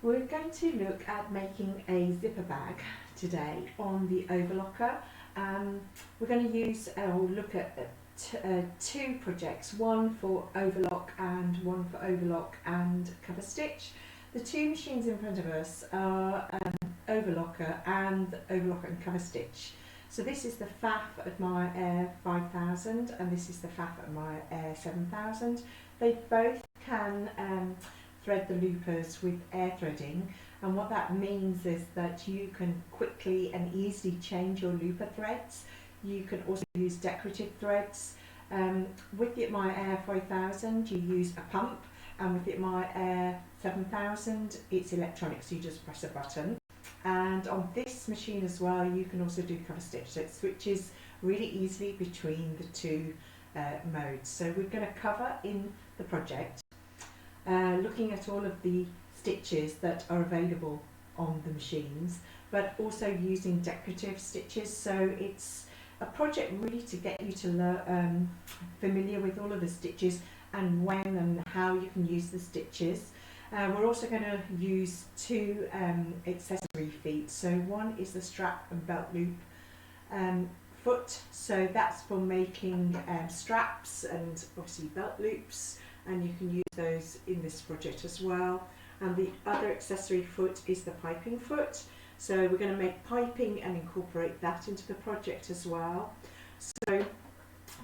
We're going to look at making a zipper bag today on the Overlocker. We're going to use or look at two projects, one for overlock and one for overlock and cover stitch. The two machines in front of us are Overlocker and cover stitch. So this is the FAF of my Air 5000 and this is the FAF of my Air 7000. They both can thread the loopers with air threading, and what that means is that you can quickly and easily change your looper threads. You can also use decorative threads. With my Air 5000 you use a pump, and with my Air 7000 it's electronic, so you just press a button. And on this machine as well you can also do cover stitch, so it switches really easily between the two modes. So we're going to cover in the project looking at all of the stitches that are available on the machines, but also using decorative stitches. So it's a project really to get you to learn familiar with all of the stitches and when and how you can use the stitches. We're also going to use two accessory feet. So one is the strap and belt loop foot, so that's for making straps and obviously belt loops, and you can use those in this project as well. And the other accessory foot is the piping foot, so we're going to make piping and incorporate that into the project as well. So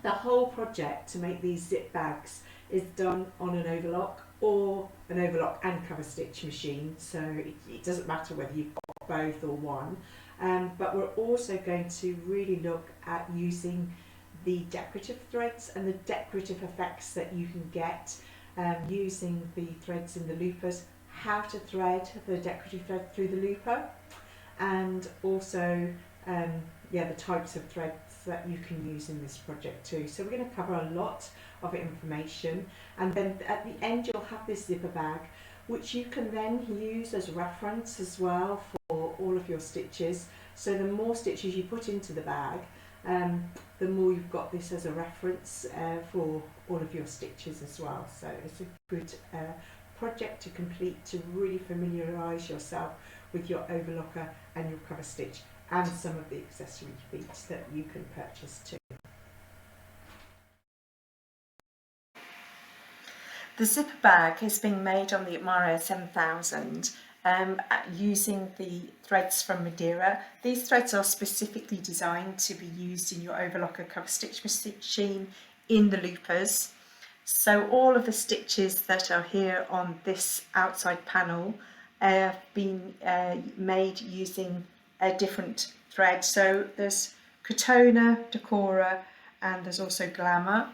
the whole project to make these zip bags is done on an overlock or an overlock and cover stitch machine, so it doesn't matter whether you've got both or one. But we're also going to really look at using the decorative threads and the decorative effects that you can get using the threads in the loopers, how to thread the decorative thread through the looper, and also the types of threads that you can use in this project too. So we're going to cover a lot of information, and then at the end you'll have this zipper bag which you can then use as reference as well for all of your stitches. So the more stitches you put into the bag, the more you've got this as a reference for all of your stitches as well. So it's a good project to complete to really familiarise yourself with your overlocker and your cover stitch and some of the accessory feet that you can purchase too. The zipper bag is being made on the Air 7000 using the threads from Madeira. These threads are specifically designed to be used in your Overlocker cover stitch machine in the loopers. So all of the stitches that are here on this outside panel have been made using a different thread. So there's Katona, Decora, and there's also Glamour.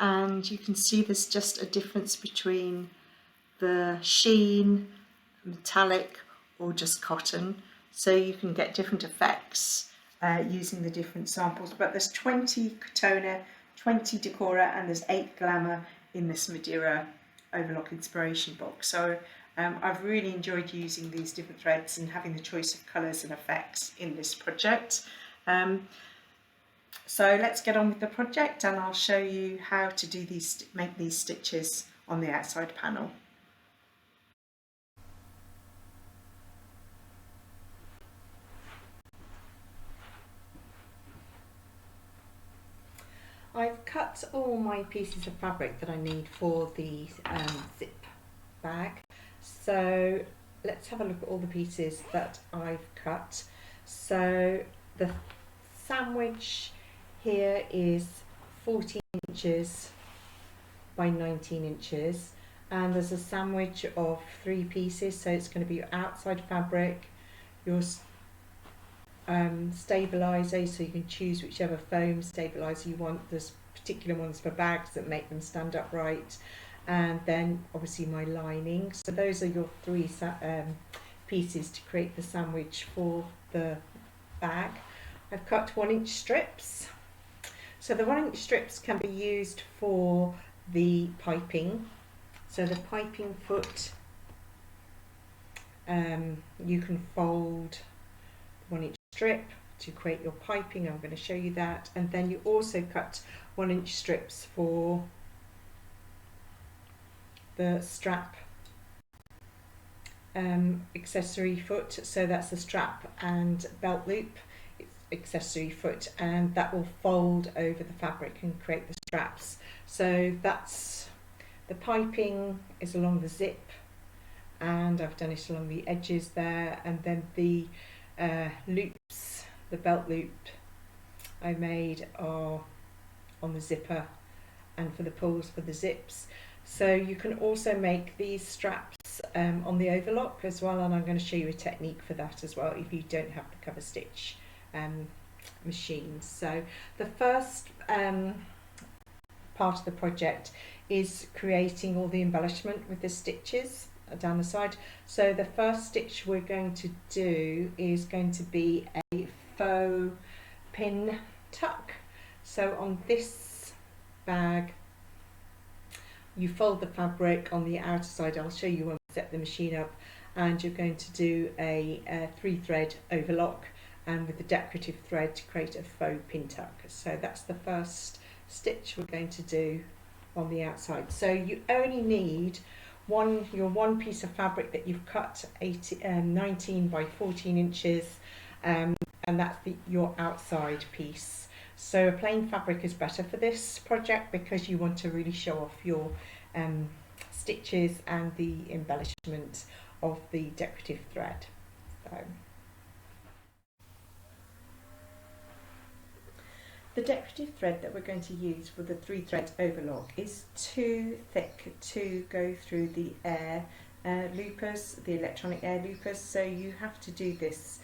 And you can see there's just a difference between the sheen, metallic, or just cotton. So you can get different effects using the different samples. But there's 20 Katona, 20 Decora, and there's 8 Glamour in this Madeira Overlock inspiration box. So I've really enjoyed using these different threads and having the choice of colours and effects in this project. So let's get on with the project, and I'll show you how to make these stitches on the outside panel. I've cut all my pieces of fabric that I need for the zip bag. So let's have a look at all the pieces that I've cut. So the sandwich here is 14 inches by 19 inches, and there's a sandwich of 3 pieces, so it's going to be your outside fabric, your stabiliser, so you can choose whichever foam stabiliser you want. There's particular ones for bags that make them stand upright, and then obviously my lining. So those are your 3 pieces to create the sandwich for the bag. I've cut 1-inch strips. So the 1-inch strips can be used for the piping. So the piping foot, you can fold 1-inch strip to create your piping. I'm going to show you that. And then you also cut 1-inch strips for the strap accessory foot, so that's the strap and belt loop accessory foot, and that will fold over the fabric and create the straps. So that's the piping is along the zip, and I've done it along the edges there, and then the loops, the belt loop I made are on the zipper and for the pulls for the zips. So you can also make these straps on the overlock as well, and I'm going to show you a technique for that as well if you don't have the cover stitch machines. So the first part of the project is creating all the embellishment with the stitches down the side. So the first stitch we're going to do is going to be a faux pin tuck. So on this bag you fold the fabric on the outer side. I'll show you when we set the machine up, and you're going to do a 3-thread overlock and with the decorative thread to create a faux pin tuck. So that's the first stitch we're going to do on the outside. So you only need your one piece of fabric that you've cut 19 by 14 inches, and that's your outside piece. So a plain fabric is better for this project because you want to really show off your stitches and the embellishment of the decorative thread. So the decorative thread that we're going to use for the 3-thread overlock is too thick to go through the air loopers, the electronic air loopers, so you have to do this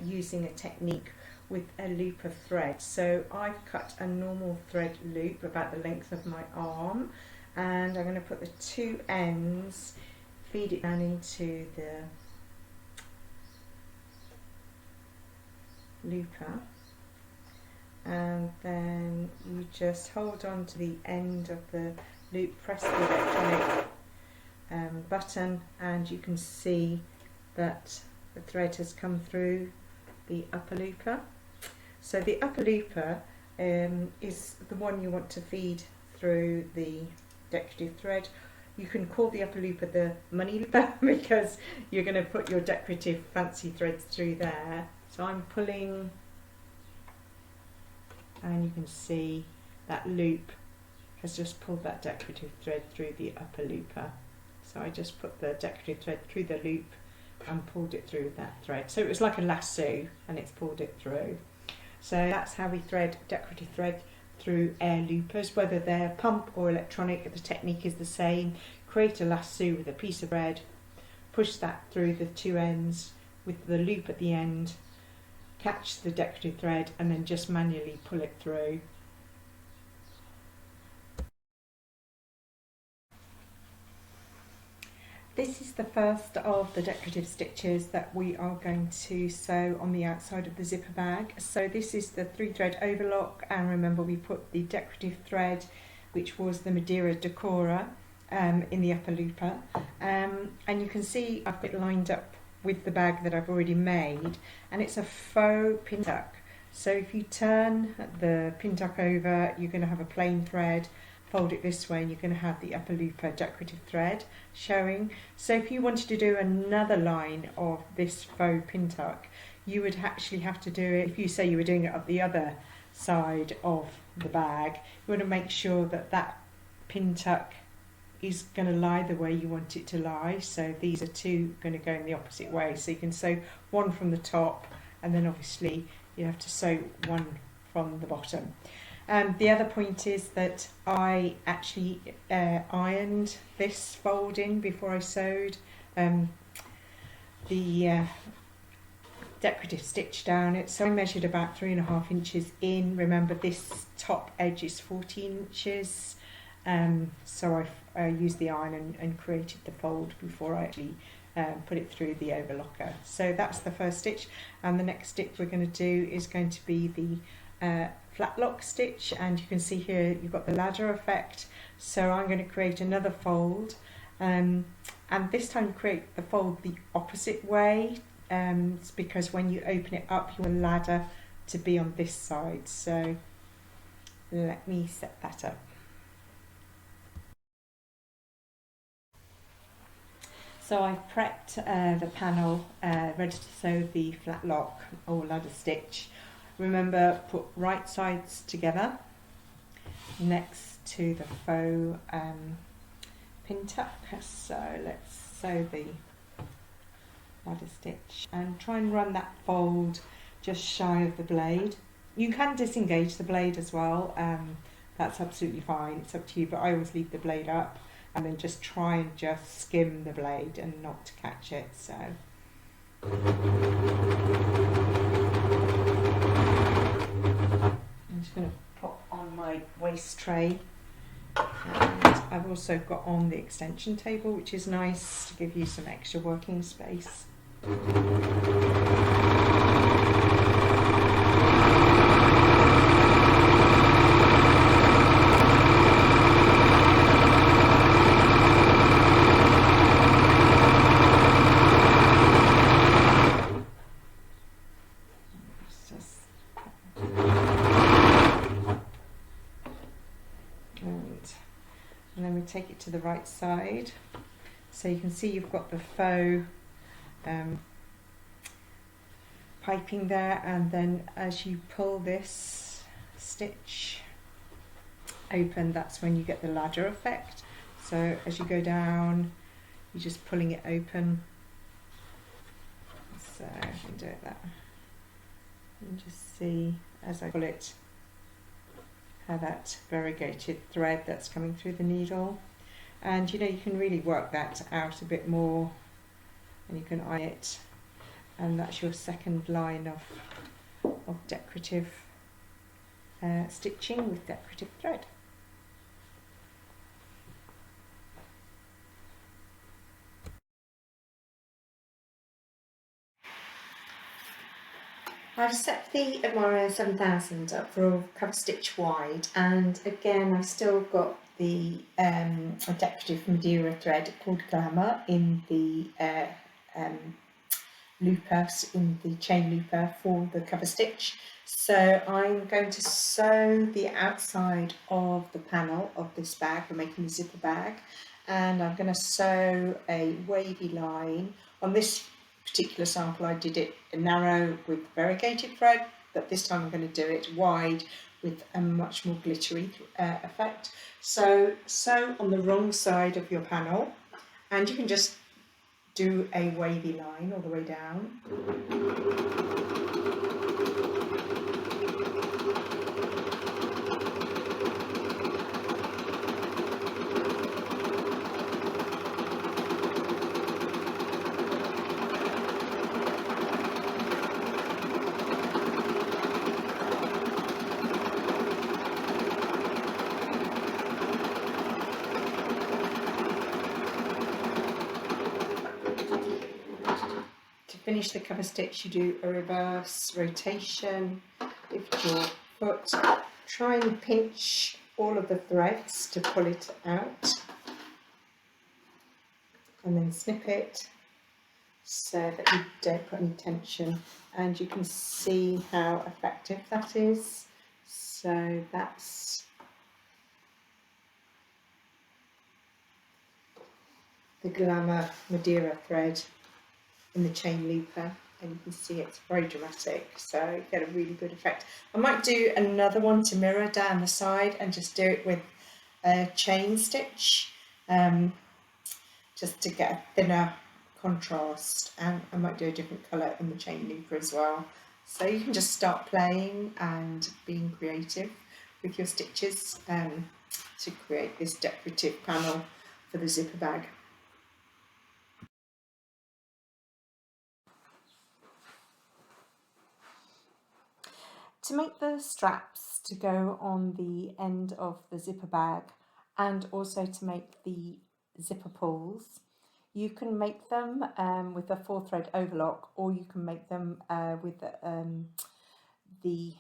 using a technique with a loop of thread. So I've cut a normal thread loop about the length of my arm, and I'm going to put the two ends, feed it down into the looper, and then you just hold on to the end of the loop, press the electronic button, and you can see that the thread has come through the upper looper. So the upper looper is the one you want to feed through the decorative thread. You can call the upper looper the money looper because you're going to put your decorative fancy threads through there. So I'm pulling, and you can see that loop has just pulled that decorative thread through the upper looper. So I just put the decorative thread through the loop and pulled it through that thread. So it was like a lasso and it's pulled it through. So that's how we thread decorative thread through air loopers, whether they're pump or electronic, the technique is the same. Create a lasso with a piece of thread, push that through the two ends with the loop at the end, catch the decorative thread, and then just manually pull it through. This is the first of the decorative stitches that we are going to sew on the outside of the zipper bag. So this is the 3-thread overlock, and remember we put the decorative thread, which was the Madeira Decora, in the upper looper, and you can see I've got it lined up with the bag that I've already made, and it's a faux pin tuck. So if you turn the pin tuck over, you're going to have a plain thread. Fold it this way and you're going to have the upper looper decorative thread showing. So if you wanted to do another line of this faux pin tuck, you would actually have to do it, if you say you were doing it up the other side of the bag, you want to make sure that that pin tuck is going to lie the way you want it to lie. So these are two going to go in the opposite way. So you can sew one from the top, and then obviously you have to sew one from the bottom. The other point is that I actually ironed this fold in before I sewed the decorative stitch down. So I measured about 3.5 inches in. Remember, this top edge is 14 inches. So I used the iron and created the fold before I actually put it through the overlocker. So that's the first stitch, and the next stitch we're going to do is going to be the flat lock stitch, and you can see here you've got the ladder effect. So I'm going to create another fold, and this time create the fold the opposite way, because when you open it up you want the ladder to be on this side. So let me set that up. So I've prepped the panel ready to sew the flat lock or ladder stitch. Remember, put right sides together next to the faux pin tuck. So let's sew the ladder stitch and try and run that fold just shy of the blade. You can disengage the blade as well, that's absolutely fine, it's up to you, but I always leave the blade up and then just try and just skim the blade and not to catch it. So I'm just going to put on my waist tray, and I've also got on the extension table, which is nice to give you some extra working space. And then we take it to the right side, so you can see you've got the faux piping there, and then as you pull this stitch open, that's when you get the ladder effect. So as you go down, you're just pulling it open. So I can do it that, and just see as I pull it how that variegated thread that's coming through the needle. And you know, you can really work that out a bit more, and you can iron it, and that's your second line of decorative stitching with decorative thread. I've set the Admira 7000 up for cover stitch wide, and again I've still got the a decorative Madeira thread called Glamour in the looper, in the chain looper for the cover stitch. So I'm going to sew the outside of the panel of this bag. We're making a zipper bag, and I'm going to sew a wavy line. On this particular sample I did it narrow with variegated thread, but this time I'm going to do it wide with a much more glittery effect. So sew on the wrong side of your panel, and you can just do a wavy line all the way down. Finish the cover stitch, you do a reverse rotation, lift your foot, try and pinch all of the threads to pull it out, and then snip it so that you don't put any tension, and you can see how effective that is. So that's the Glamour Madeira thread in the chain looper, and you can see it's very dramatic, so you get a really good effect. I might do another one to mirror down the side and just do it with a chain stitch, just to get a thinner contrast, and I might do a different colour in the chain looper as well. So you can just start playing and being creative with your stitches to create this decorative panel for the zipper bag. To make the straps to go on the end of the zipper bag, and also to make the zipper pulls, you can make them with a 4-thread overlock, or you can make them with the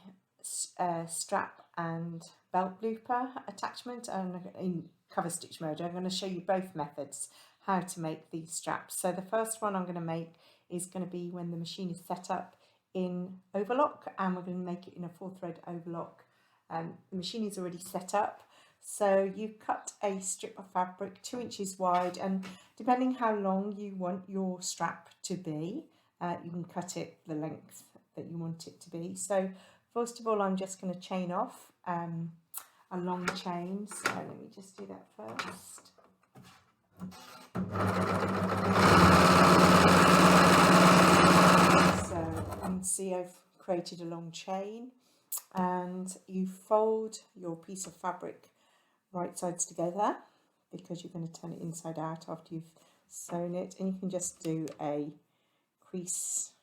strap and belt looper attachment. And in cover stitch mode, I'm going to show you both methods how to make these straps. So the first one I'm going to make is going to be when the machine is set up in overlock, and we're going to make it in a 4-thread overlock. The machine is already set up, So you cut a strip of fabric 2 inches wide, and depending how long you want your strap to be, you can cut it the length that you want it to be. So first of all, I'm just going to chain off a long chain. So let me just do that first. So you can see I've created a long chain, and you fold your piece of fabric right sides together because you're going to turn it inside out after you've sewn it, and you can just do a crease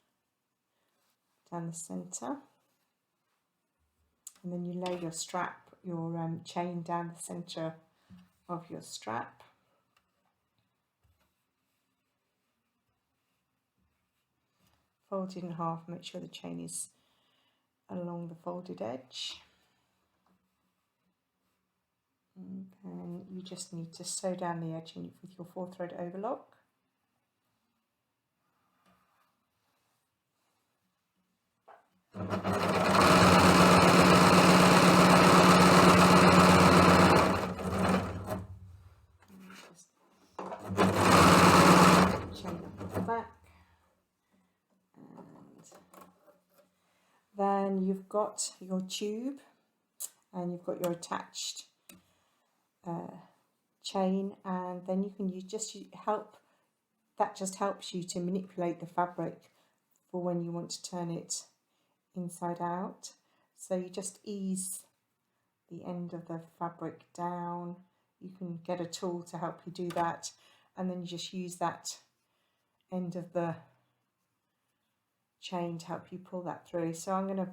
down the center, and then you lay your strap, your chain down the center of your strap. Fold it in half, make sure the chain is along the folded edge. And then you just need to sew down the edge with your 4-thread overlock. Just chain up the back, and then you've got your tube and you've got your attached chain, and then you can just helps you to manipulate the fabric for when you want to turn it inside out. So you just ease the end of the fabric down. You can get a tool to help you do that, and then you just use that end of the chain to help you pull that through. So I'm going to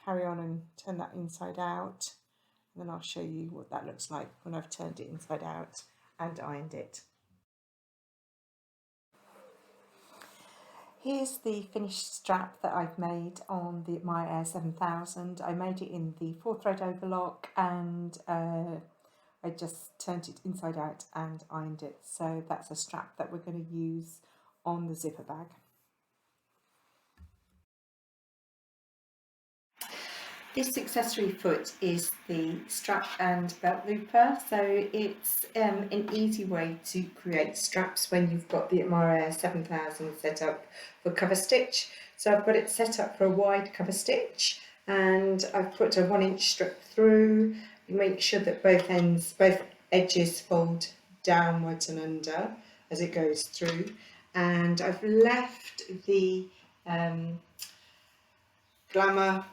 carry on and turn that inside out, and then I'll show you what that looks like when I've turned it inside out and ironed it. Here's the finished strap that I've made on the My Air 7000. I made it in the 4-thread overlock, and I just turned it inside out and ironed it. So that's a strap that we're going to use on the zipper bag. This accessory foot is the strap and belt looper, so it's an easy way to create straps when you've got the My Air 7000 set up for cover stitch. So I've got it set up for a wide cover stitch, and I've put a 1-inch strip through. You make sure that both edges fold downwards and under as it goes through, and I've left the glamour.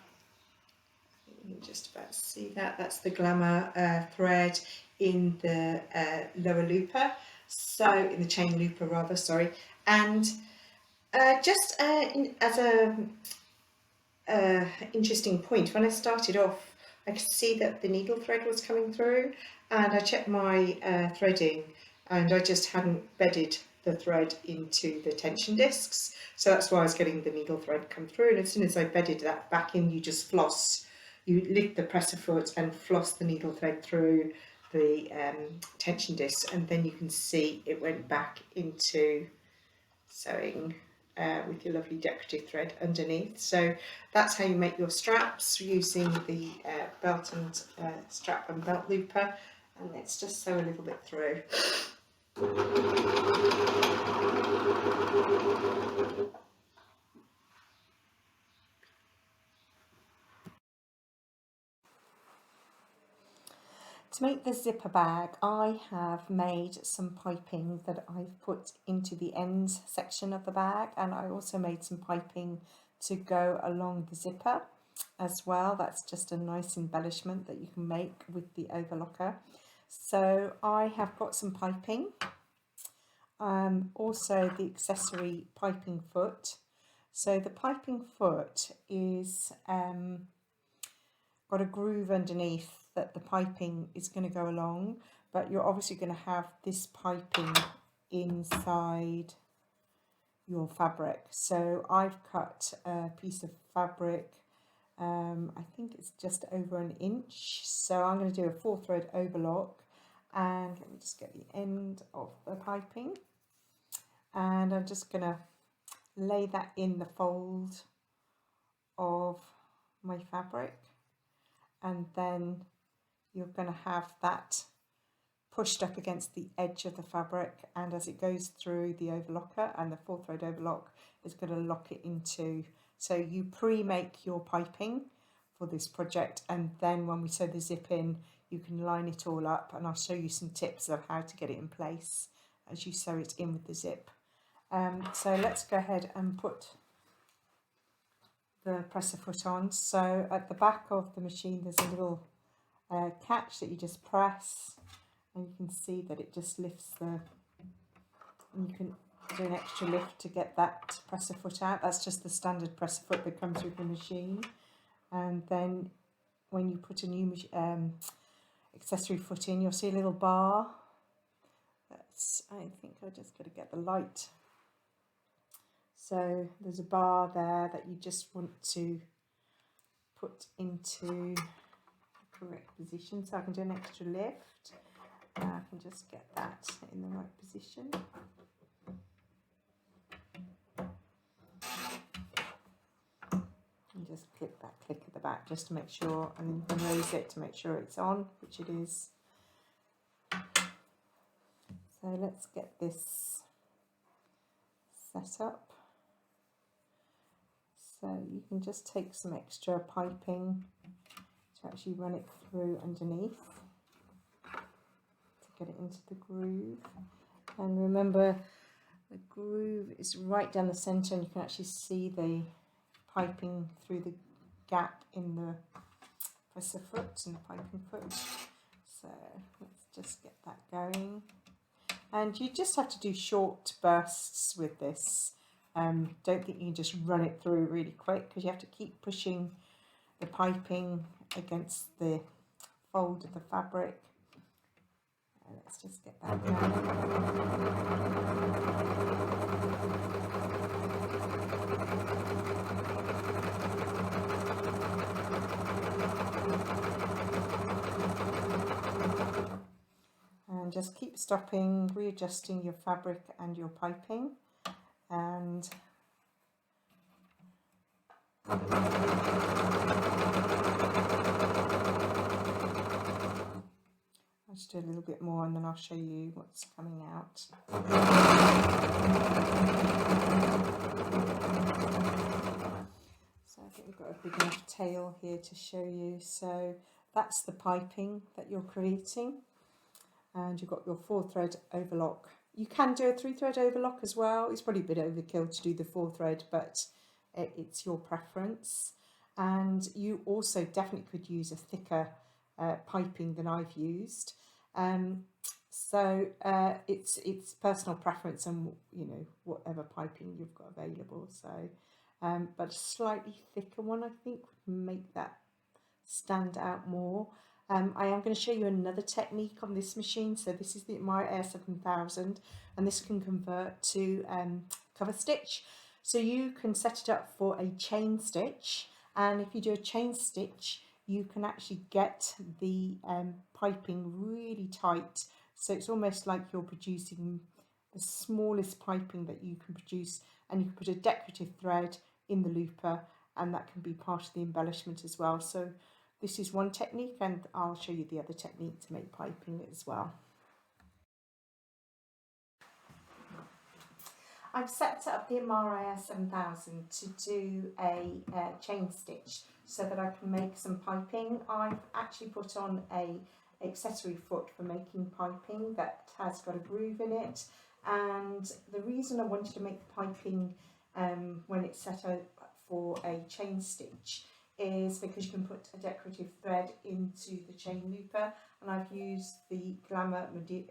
You can just about see that. That's the glamour thread in the lower looper, so in the chain looper rather, sorry. And just as a interesting point, when I started off, I could see that the needle thread was coming through, and I checked my threading, and I just hadn't bedded the thread into the tension discs, so that's why I was getting the needle thread come through. And as soon as I bedded that back in, you just floss. You lift the presser foot and floss the needle thread through the tension disc, and then you can see it went back into sewing with your lovely decorative thread underneath. So that's how you make your straps using the belt and strap and belt looper. And let's just sew a little bit through. To make the zipper bag, I have made some piping that I've put into the end section of the bag, and I also made some piping to go along the zipper as well. That's just a nice embellishment that you can make with the overlocker. So I have got some piping, also the accessory piping foot. So the piping foot is got a groove underneath that the piping is going to go along, but you're obviously going to have this piping inside your fabric. So I've cut a piece of fabric, I think it's just over 1 inch, so I'm going to do a 4-thread overlock, and let me just get the end of the piping, and I'm just going to lay that in the fold of my fabric, and then you're going to have that pushed up against the edge of the fabric, and as it goes through the overlocker, and the 4-thread overlock is going to lock it into. So you pre-make your piping for this project, and then when we sew the zip in, you can line it all up, and I'll show you some tips of how to get it in place as you sew it in with the zip. So let's go ahead and put the presser foot on. So at the back of the machine there's a little catch that you just press, and you can see that it just lifts and you can do an extra lift to get that presser foot out. That's just the standard presser foot that comes with the machine. And then when you put a new accessory foot in, you'll see a little bar. I think I just got to get the light. So there's a bar there that you just want to put into the correct position. So I can do an extra lift. I can just get that in the right position. And just click that click at the back just to make sure, and then raise it to make sure it's on, which it is. So let's get this set up. So you can just take some extra piping to actually run it through underneath to get it into the groove. And remember, the groove is right down the centre, and you can actually see the piping through the gap in the presser foot and the piping foot. So let's just get that going. And you just have to do short bursts with this. Don't think you can just run it through really quick, because you have to keep pushing the piping against the fold of the fabric. Let's just get that going. And just keep stopping, readjusting your fabric and your piping, and I'll just do a little bit more, and then I'll show you what's coming out. So I think we've got a big enough tail here to show you. So that's the piping that you're creating. And you've got your 4-thread overlock. You can do a 3-thread overlock as well. It's probably a bit overkill to do the 4-thread, but it's your preference. And you also definitely could use a thicker piping than I've used. So it's personal preference, and whatever piping you've got available. So, but a slightly thicker one, I think, would make that stand out more. I am going to show you another technique on this machine. So this is the Admire Air 7000, and this can convert to cover stitch. So you can set it up for a chain stitch, and if you do a chain stitch, you can actually get the piping really tight. So it's almost like you're producing the smallest piping that you can produce, and you can put a decorative thread in the looper, and that can be part of the embellishment as well. So this is one technique, and I'll show you the other technique to make piping as well. I've set up the Admire 7000 to do a chain stitch so that I can make some piping. I've actually put on a accessory foot for making piping that has got a groove in it, and the reason I wanted to make the piping when it's set up for a chain stitch is because you can put a decorative thread into the chain looper, and I've used the Glamour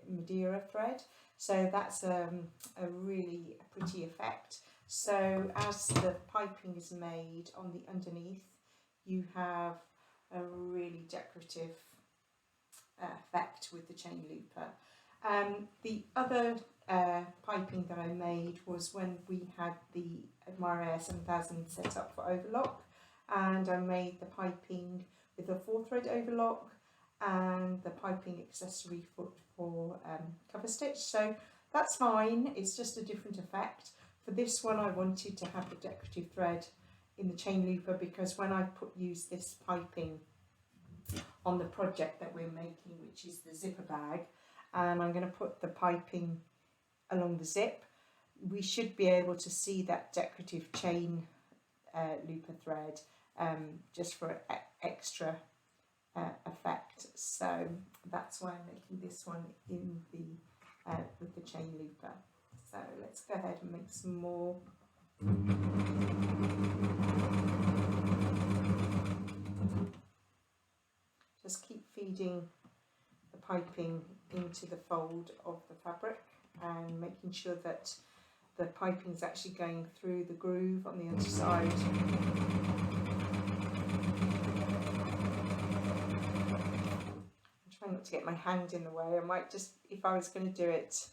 Madeira thread, so that's a really pretty effect. So as the piping is made on the underneath, you have a really decorative effect with the chain looper. The other piping that I made was when we had the Admire Air 7000 set up for overlock, and I made the piping with a 4-thread overlock and the piping accessory foot for cover stitch. So that's fine, it's just a different effect. For this one I wanted to have the decorative thread in the chain looper, because when I use this piping on the project that we're making, which is the zipper bag, and I'm going to put the piping along the zip. We should be able to see that decorative chain looper thread just for extra effect. So that's why I'm making this one in the with the chain looper. So let's go ahead and make some more. Just keep feeding the piping into the fold of the fabric and making sure that the piping is actually going through the groove on the underside. I'm trying not to get my hand in the way. I might just, if I was going to do it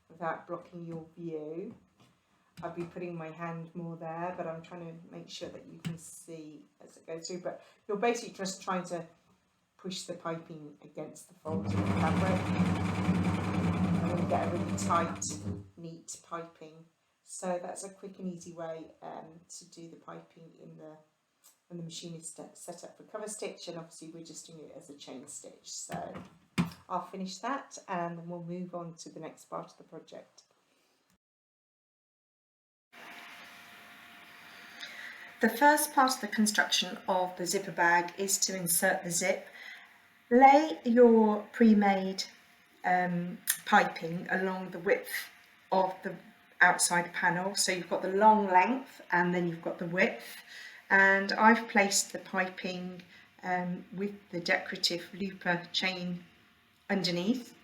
without blocking your view, I'd be putting my hand more there, but I'm trying to make sure that you can see as it goes through. But you're basically just trying to push the piping against the folds of the fabric and then get a really tight, neat piping. So that's a quick and easy way to do the piping when the machine is set up for cover stitch, and obviously we're just doing it as a chain stitch. So I'll finish that and then we'll move on to the next part of the project. The first part of the construction of the zipper bag is to insert the zip. Lay your pre-made piping along the width of the outside panel. So you've got the long length and then you've got the width. And I've placed the piping with the decorative looper chain underneath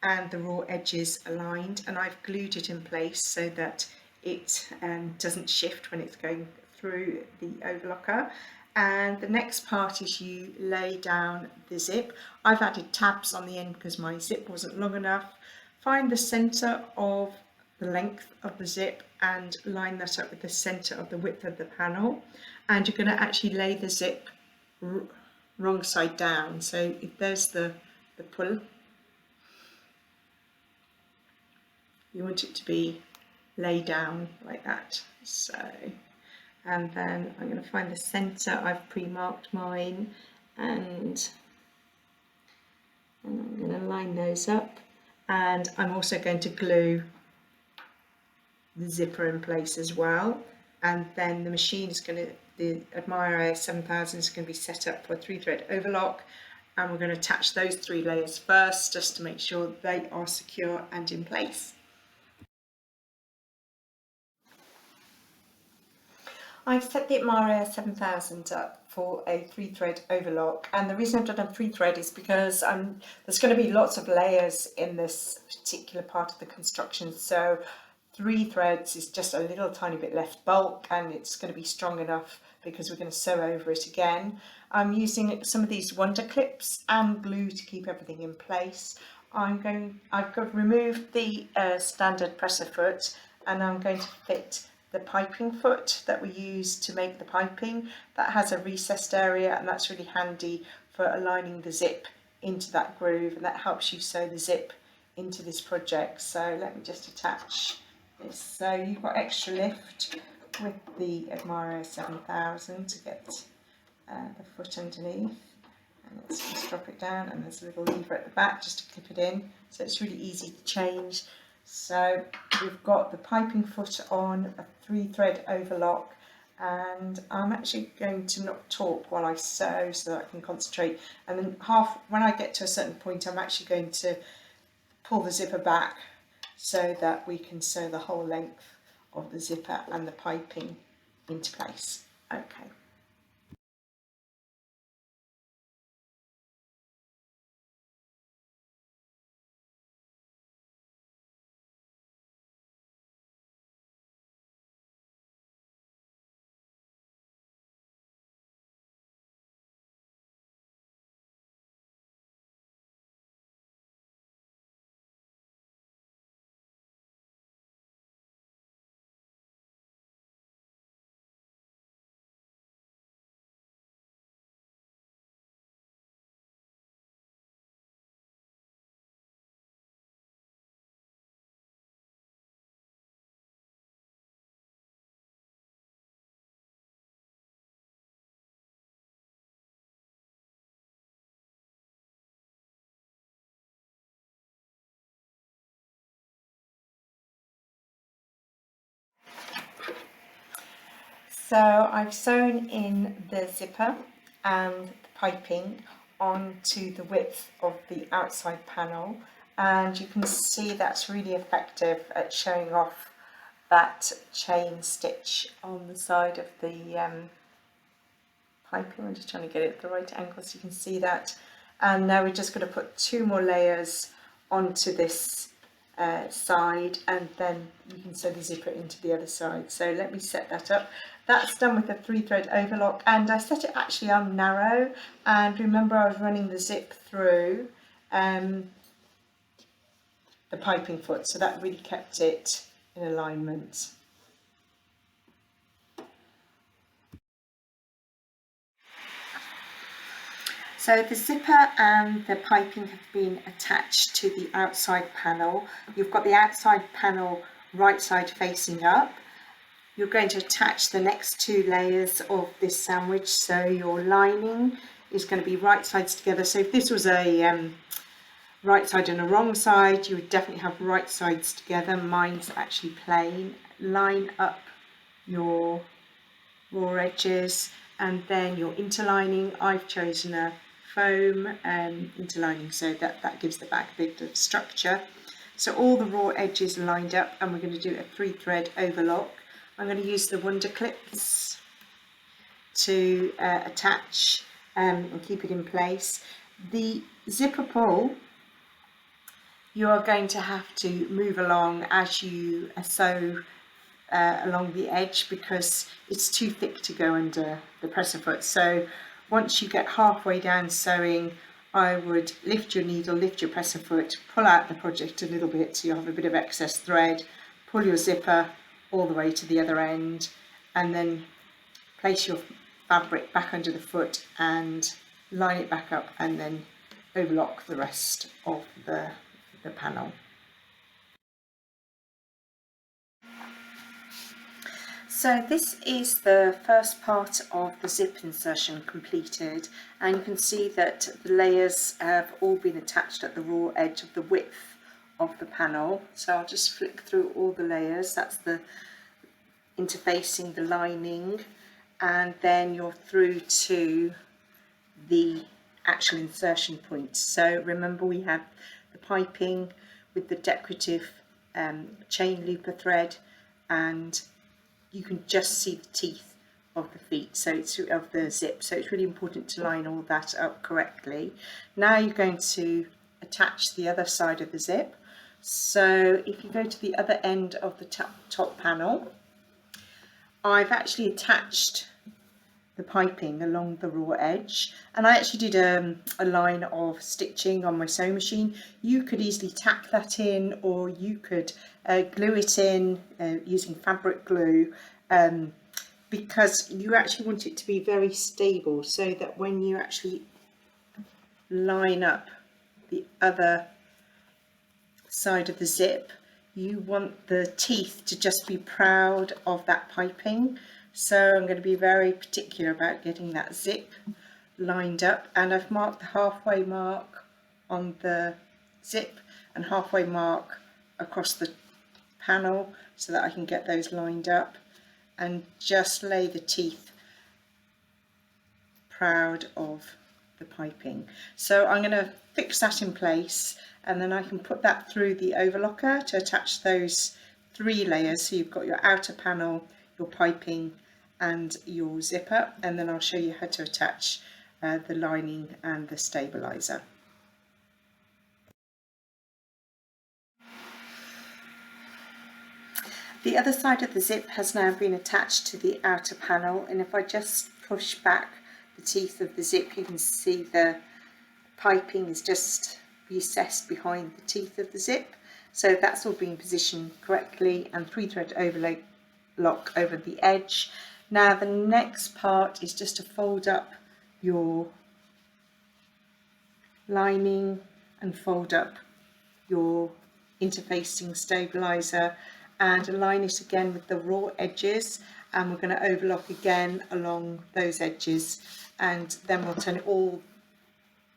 and the raw edges aligned, and I've glued it in place so that it doesn't shift when it's going through the overlocker. And the next part is you lay down the zip. I've added tabs on the end because my zip wasn't long enough. Find the center of the length of the zip and line that up with the center of the width of the panel, and you're going to actually lay the zip wrong side down. So if there's the pull, you want it to be laid down like that. So, and then I'm going to find the center. I've pre-marked mine, and I'm going to line those up, and I'm also going to glue the zipper in place as well. And then the machine is going to, the Admira 7000 is going to be set up for a 3-thread overlock, and we're going to attach those 3 layers first just to make sure they are secure and in place. I've set the Admira 7000 up for a 3-thread overlock, and the reason I've done a 3-thread is because there's going to be lots of layers in this particular part of the construction, so 3 threads is just a little tiny bit less bulk, and it's going to be strong enough because we're going to sew over it again. I'm using some of these wonder clips and glue to keep everything in place. I've removed the standard presser foot, and I'm going to fit the piping foot that we use to make the piping. That has a recessed area, and that's really handy for aligning the zip into that groove, and that helps you sew the zip into this project. So let me just attach this. So you've got extra lift with the Admira 7000 to get the foot underneath, and let's just drop it down, and there's a little lever at the back just to clip it in, so it's really easy to change. So we've got the piping foot on a 3-thread overlock, and I'm actually going to not talk while I sew so that I can concentrate, and then when I get to a certain point I'm actually going to pull the zipper back so that we can sew the whole length of the zipper and the piping into place. Okay. So I've sewn in the zipper and the piping onto the width of the outside panel, and you can see that's really effective at showing off that chain stitch on the side of the piping. I'm just trying to get it at the right angle so you can see that. And now we're just going to put 2 more layers onto this side, and then you can sew the zipper into the other side. So let me set that up. That's done with a 3-thread overlock, and I set it actually on narrow, and remember I was running the zip through the piping foot, so that really kept it in alignment. So the zipper and the piping have been attached to the outside panel. You've got the outside panel right side facing up. You're going to attach the next 2 layers of this sandwich, so your lining is going to be right sides together. So if this was a right side and a wrong side, you would definitely have right sides together. Mine's actually plain. Line up your raw edges, and then your interlining. I've chosen a foam interlining, so that gives the back a bit of structure. So all the raw edges are lined up, and we're going to do a 3-thread overlock. I'm going to use the wonder clips to attach and keep it in place. The zipper pull, you are going to have to move along as you sew along the edge, because it's too thick to go under the presser foot. So once you get halfway down sewing, I would lift your needle, lift your presser foot, pull out the project a little bit so you have a bit of excess thread, pull your zipper all the way to the other end, and then place your fabric back under the foot and line it back up, and then overlock the rest of the panel. So this is the first part of the zip insertion completed, and you can see that the layers have all been attached at the raw edge of the width of the panel. So I'll just flick through all the layers. That's the interfacing, the lining, and then you're through to the actual insertion point. So remember, we have the piping with the decorative chain looper thread, and you can just see the teeth of the feet, so it's of the zip, so it's really important to line all that up correctly. Now you're going to attach the other side of the zip. So if you go to the other end of the top panel, I've actually attached the piping along the raw edge, and I actually did a line of stitching on my sewing machine. You could easily tack that in, or you could glue it in using fabric glue, because you actually want it to be very stable, so that when you actually line up the other side of the zip, you want the teeth to just be proud of that piping. So I'm going to be very particular about getting that zip lined up, and I've marked the halfway mark on the zip and halfway mark across the panel so that I can get those lined up and just lay the teeth proud of the piping. So I'm going to fix that in place, and then I can put that through the overlocker to attach those 3 layers. So you've got your outer panel, your piping and your zipper, and then I'll show you how to attach the lining and the stabilizer. The other side of the zip has now been attached to the outer panel, and if I just push back the teeth of the zip, you can see the piping is just recessed behind the teeth of the zip. So that's all being positioned correctly, and 3-thread overlock over the edge. Now the next part is just to fold up your lining and fold up your interfacing stabilizer and align it again with the raw edges, and we're going to overlock again along those edges, and then we'll turn it all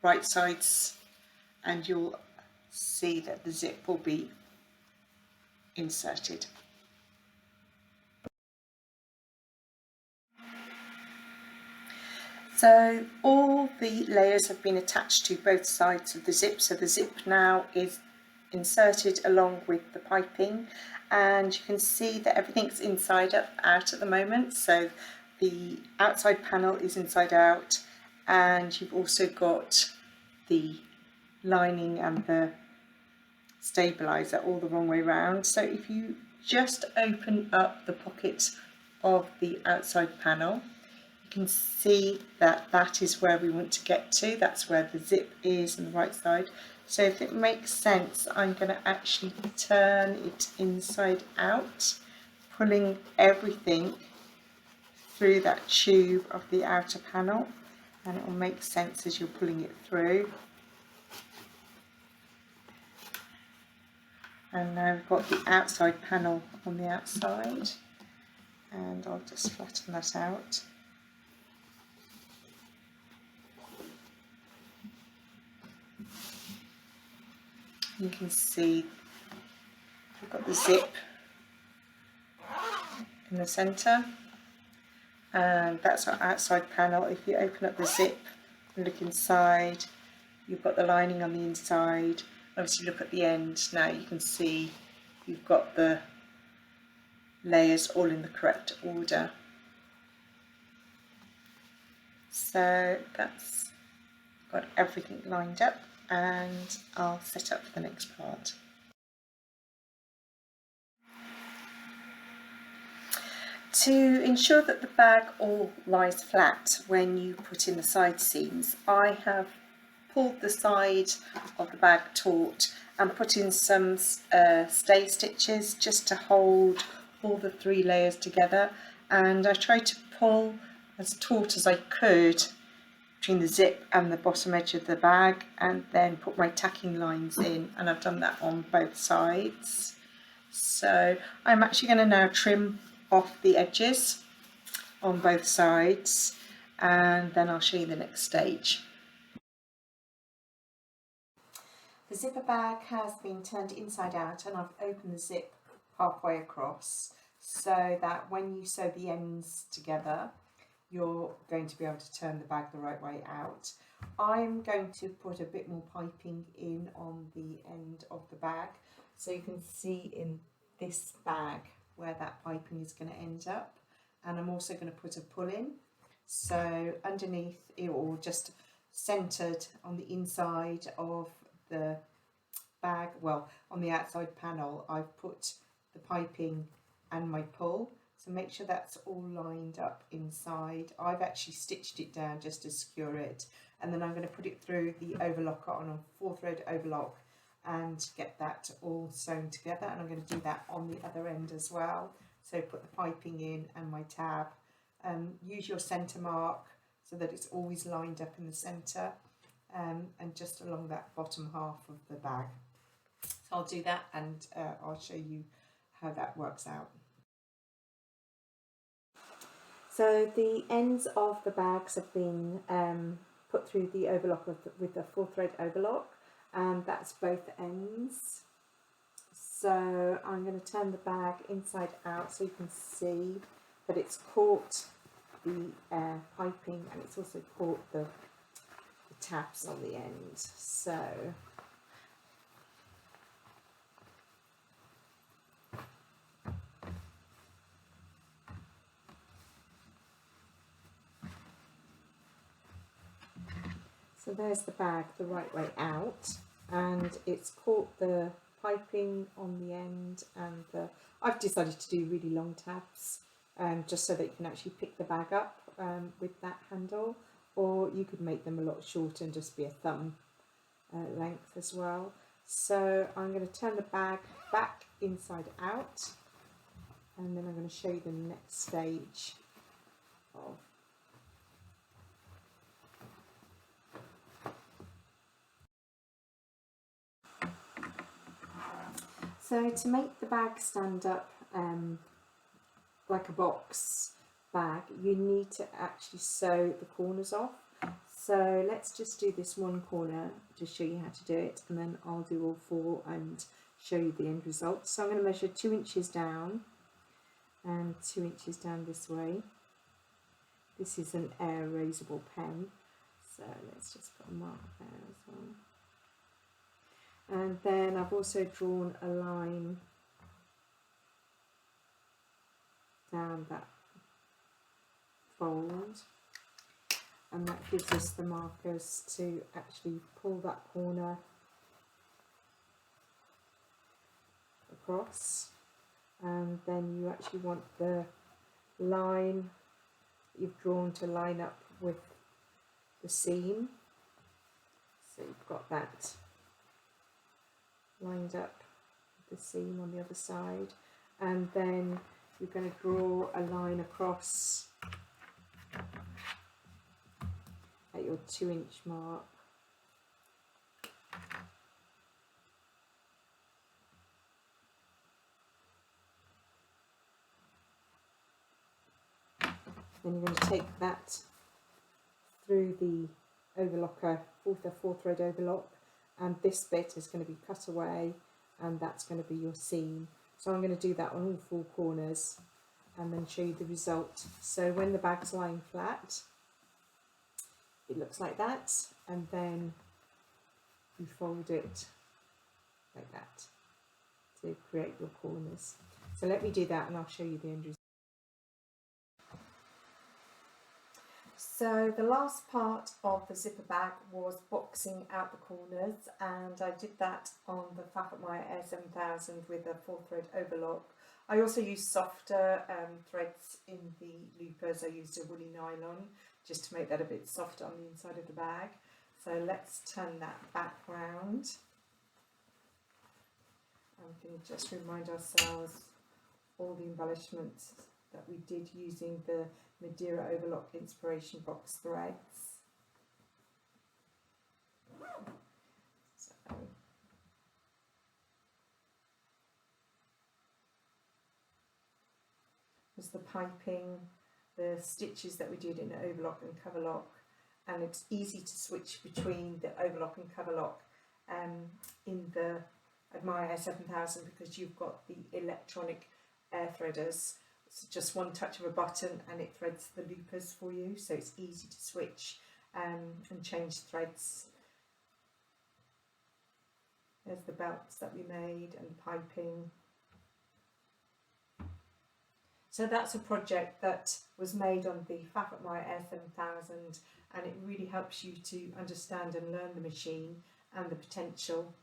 right sides, and you'll see that the zip will be inserted. So all the layers have been attached to both sides of the zip, so the zip now is inserted along with the piping, and you can see that everything's inside out at the moment. So the outside panel is inside out, and you've also got the lining and the stabilizer all the wrong way round. So if you just open up the pocket of the outside panel, you can see that that is where we want to get to. That's where the zip is on the right side. So if it makes sense, I'm going to actually turn it inside out, pulling everything through that tube of the outer panel, and it will make sense as you're pulling it through. And now we've got the outside panel on the outside, and I'll just flatten that out. You can see we've got the zip in the centre, and that's our outside panel. If you open up the zip and look inside, you've got the lining on the inside. Obviously look at the end, now you can see you've got the layers all in the correct order. So that's got everything lined up, and I'll set up for the next part. To ensure that the bag all lies flat when you put in the side seams, I have pulled the side of the bag taut and put in some stay stitches just to hold all the 3 layers together, and I tried to pull as taut as I could between the zip and the bottom edge of the bag, and then put my tacking lines in, and I've done that on both sides. So I'm actually going to now trim off the edges on both sides, and then I'll show you the next stage. The zipper bag has been turned inside out, and I've opened the zip halfway across so that when you sew the ends together, you're going to be able to turn the bag the right way out. I'm going to put a bit more piping in on the end of the bag, so you can see in this bag where that piping is going to end up, and I'm also going to put a pull in, so underneath it, or just centered on the inside of the bag, well, on the outside panel, I've put the piping and my pull, so make sure that's all lined up inside. I've actually stitched it down just to secure it, and then I'm going to put it through the overlocker on a 4-thread overlock and get that all sewn together, and I'm going to do that on the other end as well. So put the piping in and my tab, use your centre mark so that it's always lined up in the centre, and just along that bottom half of the bag. So I'll do that, and I'll show you how that works out. So the ends of the bags have been put through the overlock with the 4-thread overlock, and that's both ends. So I'm going to turn the bag inside out so you can see that it's caught the piping, and it's also caught the tabs on the end. So there's the bag the right way out, and it's caught the piping on the end, and I've decided to do really long tabs, just so that you can actually pick the bag up with that handle, or you could make them a lot shorter and just be a thumb length as well. So I'm going to turn the bag back inside out, and then I'm going to show you the next stage of So to make the bag stand up like a box bag, you need to actually sew the corners off. So let's just do this one corner to show you how to do it, and then I'll do all 4 and show you the end result. So I'm going to measure 2 inches down and 2 inches down this way. This is an air erasable pen, so let's just put a mark there as well. And then I've also drawn a line down that fold, and that gives us the markers to actually pull that corner across. And then you actually want the line that you've drawn to line up with the seam, so you've got that lined up with the seam on the other side, and then you're going to draw a line across at your 2-inch mark. Then you're going to take that through the overlocker, the 4-thread overlock, and this bit is going to be cut away, and that's going to be your seam. So I'm going to do that on all 4 corners and then show you the result. So when the bag's lying flat, it looks like that, and then you fold it like that to create your corners. So let me do that and I'll show you the end result. So the last part of the zipper bag was boxing out the corners, and I did that on the Fabric Air 7000 with a 4-thread overlock. I also used softer threads in the loopers. I used a woolly nylon just to make that a bit softer on the inside of the bag. So let's turn that back round. And we can just remind ourselves all the embellishments that we did using the Madeira Overlock Inspiration Box threads. So was the piping, the stitches that we did in overlock and coverlock, and it's easy to switch between the overlock and coverlock in the Admire Air 7000 because you've got the electronic air threaders. It's just one touch of a button and it threads the loopers for you, so it's easy to switch and change threads. There's the belts that we made and piping. So that's a project that was made on the Fabric Air 7000, and it really helps you to understand and learn the machine and the potential